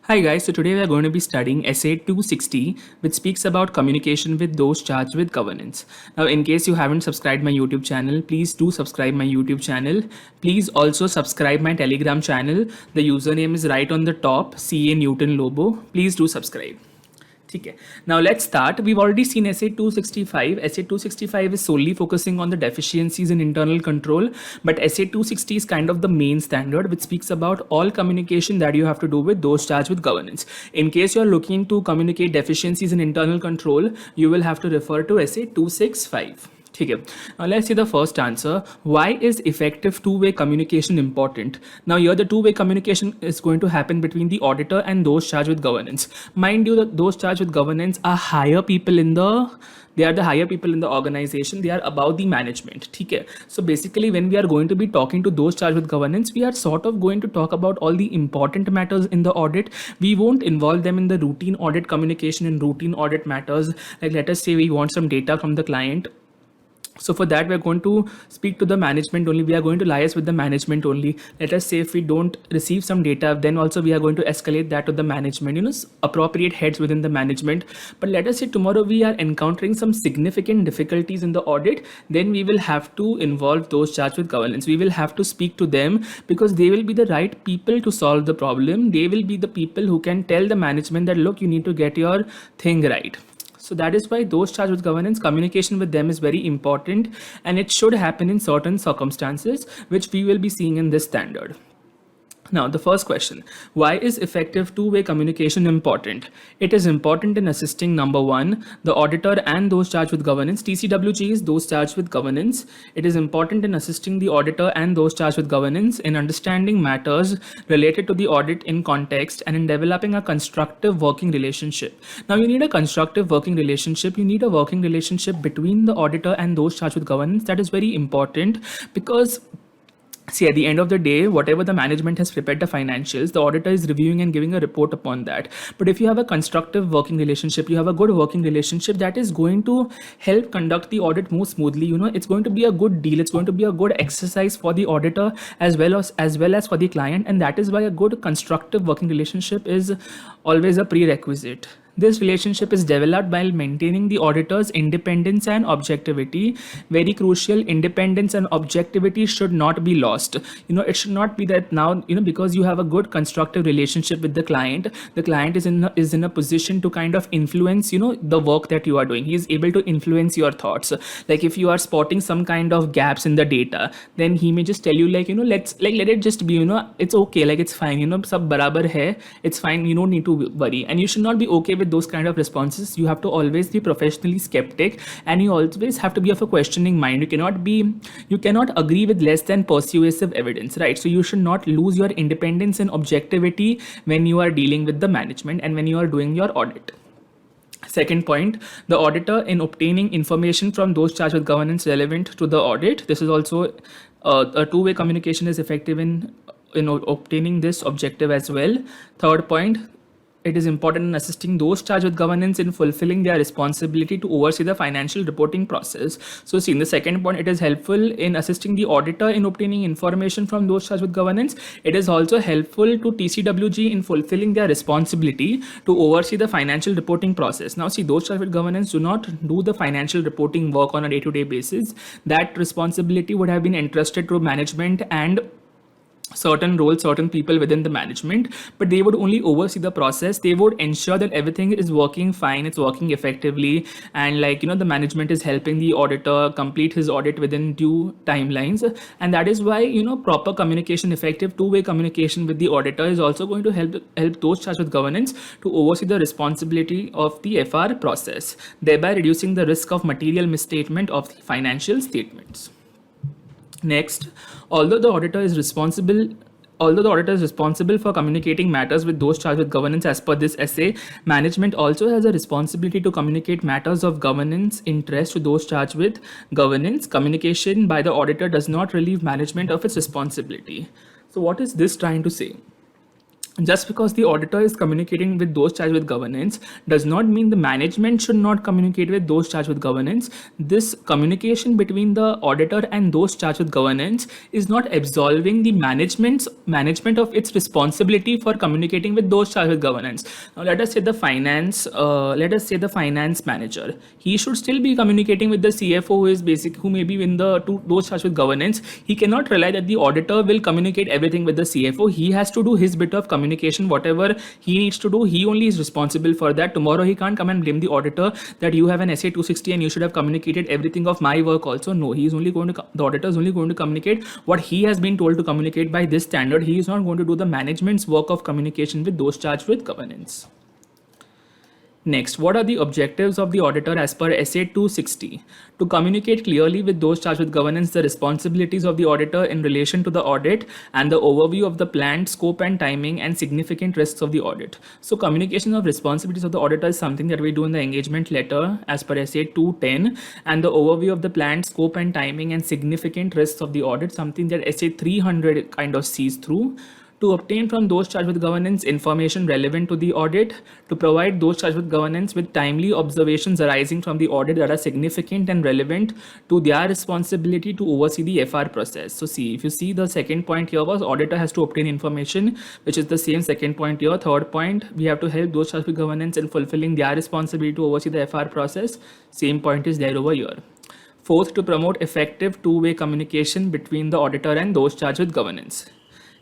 Hi guys, so today we are going to be studying Essay 260, which speaks about communication with those charged with governance. Now, in case you haven't subscribed my YouTube channel, please do subscribe my YouTube channel. Please also subscribe my Telegram channel. The username is right on the top, CA Newton Lobo. Please do subscribe. Okay. Now let's start. We've already seen Essay 265. Essay 265 is solely focusing on the deficiencies in internal control, but Essay 260 is kind of the main standard, which speaks about all communication that you have to do with those charged with governance. In case you're looking to communicate deficiencies in internal control, you will have to refer to Essay 265. ठीक है. Now let's see the first answer. Why is effective two-way communication important? Now here the two-way communication is going to happen between the auditor and those charged with governance. Mind you that those charged with governance are higher people in the higher people in the organization. They are above the management. ठीक है. So basically when we are going to be talking to those charged with governance, we are sort of going to talk about all the important matters in the audit. We won't involve them in the routine audit communication and routine audit matters. Like let us say we want some data from the client. So for that, we're going to speak to the management only. We are going to liaise with the management only. Let us say if we don't receive some data, then also we are going to escalate that to the management, appropriate heads within the management. But let us say tomorrow we are encountering some significant difficulties in the audit, then we will have to involve those charged with governance. We will have to speak to them because they will be the right people to solve the problem. They will be the people who can tell the management that, look, you need to get your thing right. So that is why those charged with governance, communication with them is very important, and it should happen in certain circumstances, which we will be seeing in this standard. Now, the first question, why is effective two-way communication important? It is important in assisting, number one, the auditor and those charged with governance. TCWG is those charged with governance. It is important in assisting the auditor and those charged with governance in understanding matters related to the audit in context and in developing a constructive working relationship. Now, you need a constructive working relationship. You need a working relationship between the auditor and those charged with governance. That is very important because see, at the end of the day, whatever the management has prepared the financials, the auditor is reviewing and giving a report upon that. But if you have a constructive working relationship, you have a good working relationship, that is going to help conduct the audit more smoothly. It's going to be a good deal. It's going to be a good exercise for the auditor as well as for the client. And that is why a good constructive working relationship is always a prerequisite. This relationship is developed while maintaining the auditor's independence and objectivity. Very crucial, independence and objectivity should not be lost. It should not be that now, because you have a good constructive relationship with the client is in a position to kind of influence, the work that you are doing. He is able to influence your thoughts. Like if you are spotting some kind of gaps in the data, then he may just tell you let it just be, it's okay, like it's fine, sab barabar hai, it's fine, you don't need to worry. And you should not be okay with those kind of responses. You have to always be professionally skeptic, and you always have to be of a questioning mind. You cannot agree with less than persuasive evidence, right? So you should not lose your independence and objectivity when you are dealing with the management and when you are doing your audit. Second point, the auditor in obtaining information from those charged with governance relevant to the audit. This is also a two-way communication is effective in obtaining this objective as well. Third point, it is important in assisting those charged with governance in fulfilling their responsibility to oversee the financial reporting process. So see, in the second point, it is helpful in assisting the auditor in obtaining information from those charged with governance. It is also helpful to TCWG in fulfilling their responsibility to oversee the financial reporting process. Now see, those charged with governance do not do the financial reporting work on a day-to-day basis. That responsibility would have been entrusted to management and certain roles, certain people within the management, but they would only oversee the process. They would ensure that everything is working fine, it's working effectively, and the management is helping the auditor complete his audit within due timelines. And that is why proper communication, effective two-way communication with the auditor is also going to help those charged with governance to oversee the responsibility of the FR process, thereby reducing the risk of material misstatement of the financial statements. Next, although the auditor is responsible for communicating matters with those charged with governance as per this essay, management also has a responsibility to communicate matters of governance interest to those charged with governance. Communication by the auditor does not relieve management of its responsibility. So what is this trying to say? Just because the auditor is communicating with those charged with governance does not mean the management should not communicate with those charged with governance. This communication between the auditor and those charged with governance is not absolving the management of its responsibility for communicating with those charged with governance. Now let us say the finance manager, he should still be communicating with the CFO, who may be in those charged with governance. He cannot rely that the auditor will communicate everything with the CFO. He has to do his bit of communication, whatever he needs to do. He only is responsible for that. Tomorrow he can't come and blame the auditor that you have an SA 260 and you should have communicated everything of my work also. No, the auditor is only going to communicate what he has been told to communicate by this standard. He is not going to do the management's work of communication with those charged with governance. Next, what are the objectives of the auditor as per SA 260? To communicate clearly with those charged with governance the responsibilities of the auditor in relation to the audit and the overview of the planned scope and timing and significant risks of the audit. So communication of responsibilities of the auditor is something that we do in the engagement letter as per SA 210, and the overview of the planned scope and timing and significant risks of the audit, something that SA 300 kind of sees through. To obtain from those charged with governance information relevant to the audit, to provide those charged with governance with timely observations arising from the audit that are significant and relevant to their responsibility to oversee the FR process. So see, if you see, the second point here was auditor has to obtain information, which is the same second point here. Third point, we have to help those charged with governance in fulfilling their responsibility to oversee the FR process. Same point is there over here. Fourth, to promote effective two-way communication between the auditor and those charged with governance.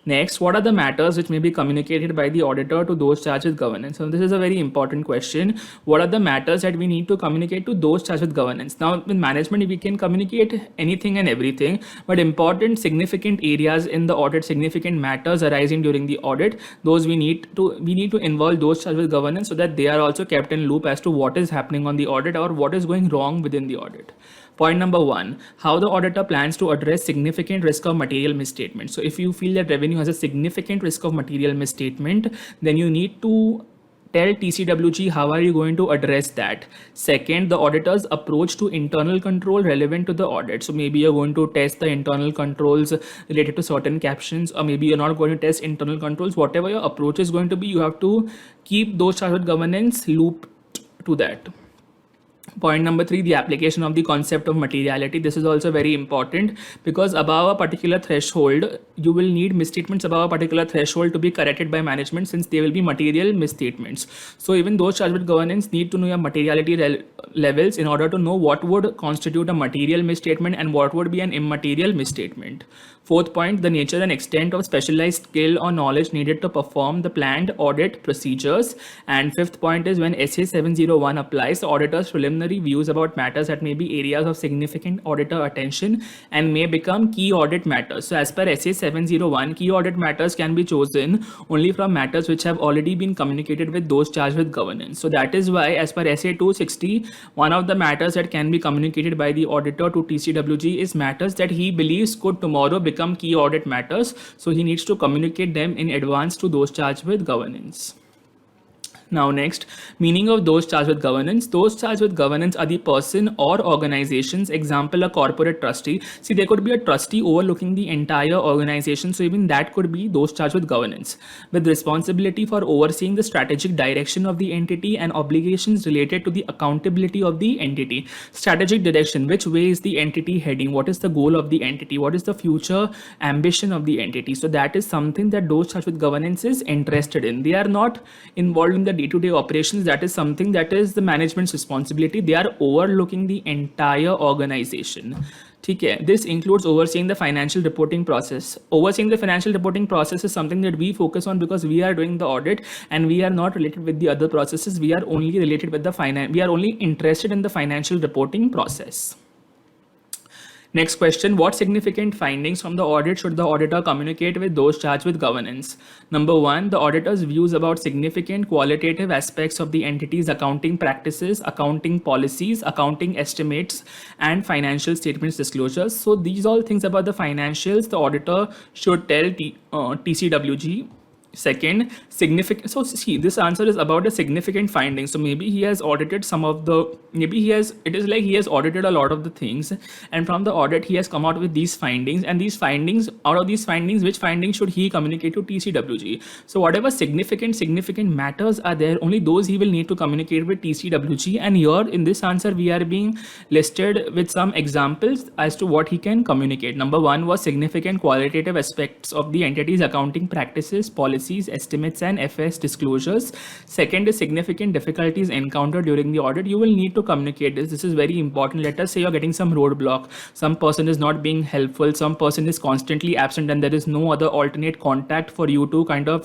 Next, what are the matters which may be communicated by the auditor to those charged with governance? So this is a very important question. What are the matters that we need to communicate to those charged with governance? Now, with management, we can communicate anything and everything, but important, significant areas in the audit, significant matters arising during the audit, those we need to involve those charged with governance so that they are also kept in loop as to what is happening on the audit or what is going wrong within the audit. Point number 1, how the auditor plans to address significant risk of material misstatement. So if you feel that revenue has a significant risk of material misstatement, then you need to tell TCWG how are you going to address that. Second, the auditor's approach to internal control relevant to the audit. So maybe you're going to test the internal controls related to certain captions, or maybe you're not going to test internal controls. Whatever your approach is going to be, you have to keep those charged with governance looped to that. Point number 3, the application of the concept of materiality. This is also very important because above a particular threshold, you will need misstatements above a particular threshold to be corrected by management, since they will be material misstatements. So even those charged with governance need to know your materiality levels in order to know what would constitute a material misstatement and what would be an immaterial misstatement. Fourth point, the nature and extent of specialized skill or knowledge needed to perform the planned audit procedures. And fifth point is when SA 701 applies, the auditor's preliminary views about matters that may be areas of significant auditor attention and may become key audit matters. So as per SA 701, key audit matters can be chosen only from matters which have already been communicated with those charged with governance. So that is why as per SA 260, one of the matters that can be communicated by the auditor to TCWG is matters that he believes could tomorrow become key audit matters. So he needs to communicate them in advance to those charged with governance. Now next, meaning of those charged with governance. Those charged with governance are the person or organizations, example a corporate trustee. See, there could be a trustee overlooking the entire organization, so even that could be those charged with governance, with responsibility for overseeing the strategic direction of the entity and obligations related to the accountability of the entity. Strategic direction, which way is the entity heading, what is the goal of the entity, what is the future ambition of the entity. So that is something that those charged with governance is interested in. They are not involved in the day-to-day operations. That is something that is the management's responsibility. They are overlooking the entire organization. Okay. This includes overseeing the financial reporting process. Overseeing the financial reporting process is something that we focus on because we are doing the audit and we are not related with the other processes. We are only related with we are only interested in the financial reporting process. Next question, what significant findings from the audit should the auditor communicate with those charged with governance? Number 1, the auditor's views about significant qualitative aspects of the entity's accounting practices, accounting policies, accounting estimates, and financial statements disclosures. So these all things about the financials, the auditor should tell TCWG. Second, significant. So see, this answer is about a significant finding. So maybe he has audited some of the. Maybe he has. It is like he has audited a lot of the things, and from the audit he has come out with these findings. And these findings, out of these findings, which findings should he communicate to TCWG? So whatever significant matters are there, only those he will need to communicate with TCWG. And here in this answer, we are being listed with some examples as to what he can communicate. Number one was significant qualitative aspects of the entity's accounting practices, policies, estimates, and FS disclosures. Second is significant difficulties encountered during the audit. You will need to communicate this. This is very important. Let us say you're getting some roadblock. Some person is not being helpful. Some person is constantly absent, and there is no other alternate contact for you to kind of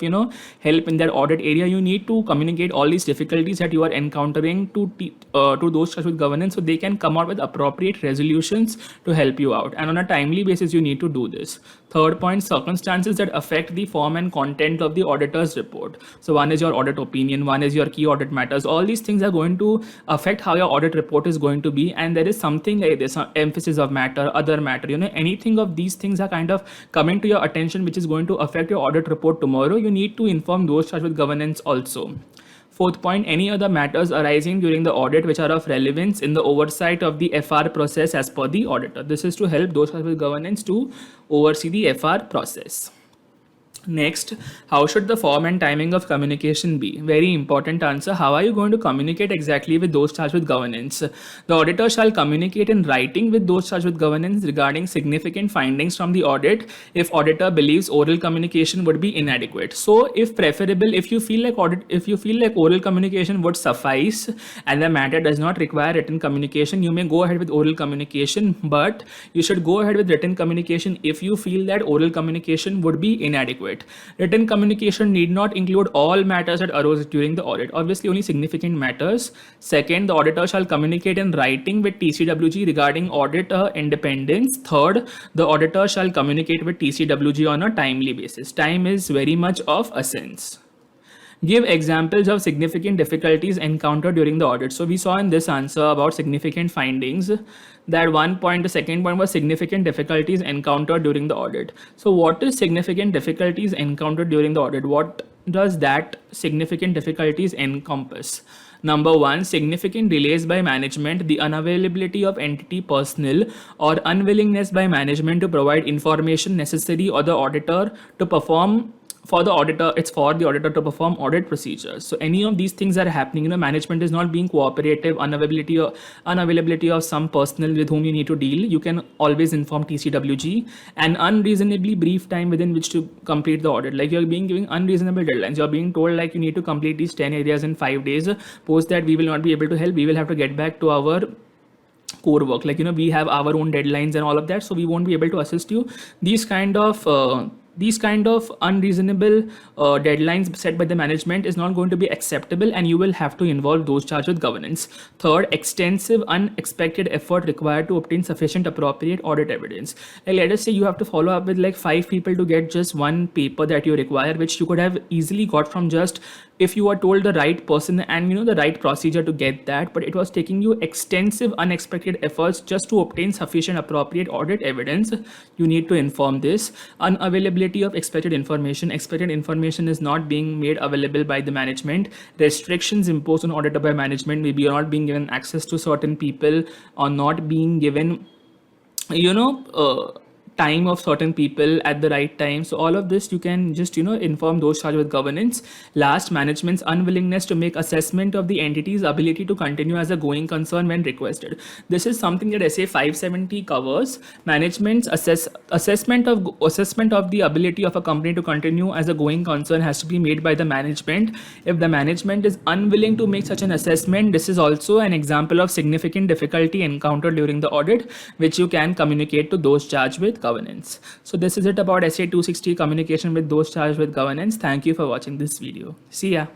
help in that audit area. You need to communicate all these difficulties that you are encountering to those charged with governance, so they can come out with appropriate resolutions to help you out. And on a timely basis, you need to do this. Third point, circumstances that affect the form and content of the auditor's report. So one is your audit opinion, one is your key audit matters. All these things are going to affect how your audit report is going to be. And there is something like this, emphasis of matter, other matter, anything of these things are kind of coming to your attention, which is going to affect your audit report tomorrow. You need to inform those charged with governance also. Fourth point, any other matters arising during the audit which are of relevance in the oversight of the FR process as per the auditor. This is to help those charged with governance to oversee the FR process. Next, how should the form and timing of communication be? Very important answer. How are you going to communicate exactly with those charged with governance? The auditor shall communicate in writing with those charged with governance regarding significant findings from the audit if auditor believes oral communication would be inadequate. So if preferable, if you feel like oral communication would suffice and the matter does not require written communication, you may go ahead with oral communication, but you should go ahead with written communication if you feel that oral communication would be inadequate. Written communication need not include all matters that arose during the audit. Obviously, only significant matters. Second, the auditor shall communicate in writing with TCWG regarding auditor independence. Third, the auditor shall communicate with TCWG on a timely basis. Time is very much of essence. Give examples of significant difficulties encountered during the audit. So we saw in this answer about significant findings that one point. The second point was significant difficulties encountered during the audit. So what is significant difficulties encountered during the audit? What does that significant difficulties encompass? Number one, significant delays by management, the unavailability of entity personnel, or unwillingness by management to provide information necessary or the auditor to perform for the auditor to perform audit procedures. So any of these things are happening, management is not being cooperative, unavailability of some personnel with whom you need to deal, you can always inform TCWG. An unreasonably brief time within which to complete the audit, like you're being given unreasonable deadlines, you're being told like you need to complete these 10 areas in 5 days, post that we will not be able to help, we will have to get back to our core work, like we have our own deadlines and all of that, so we won't be able to assist you. These kind of unreasonable deadlines set by the management is not going to be acceptable, and you will have to involve those charged with governance. Third, extensive unexpected effort required to obtain sufficient appropriate audit evidence. Like let us say you have to follow up with like 5 people to get just one paper that you require, which you could have easily got from just if you were told the right person and the right procedure to get that, but it was taking you extensive unexpected efforts just to obtain sufficient appropriate audit evidence. You need to inform this. Unavailability of expected information is not being made available by the management. Restrictions imposed on auditor by management, maybe you're not being given access to certain people or not being given time of certain people at the right time. So all of this you can just inform those charged with governance. Last, management's unwillingness to make assessment of the entity's ability to continue as a going concern when requested. This is something that SA 570 covers. Management's assessment of the ability of a company to continue as a going concern has to be made by the management. If the management is unwilling to make such an assessment, this is also an example of significant difficulty encountered during the audit, which you can communicate to those charged with governance. So this is it about SA 260, communication with those charged with governance. Thank you for watching this video. See ya.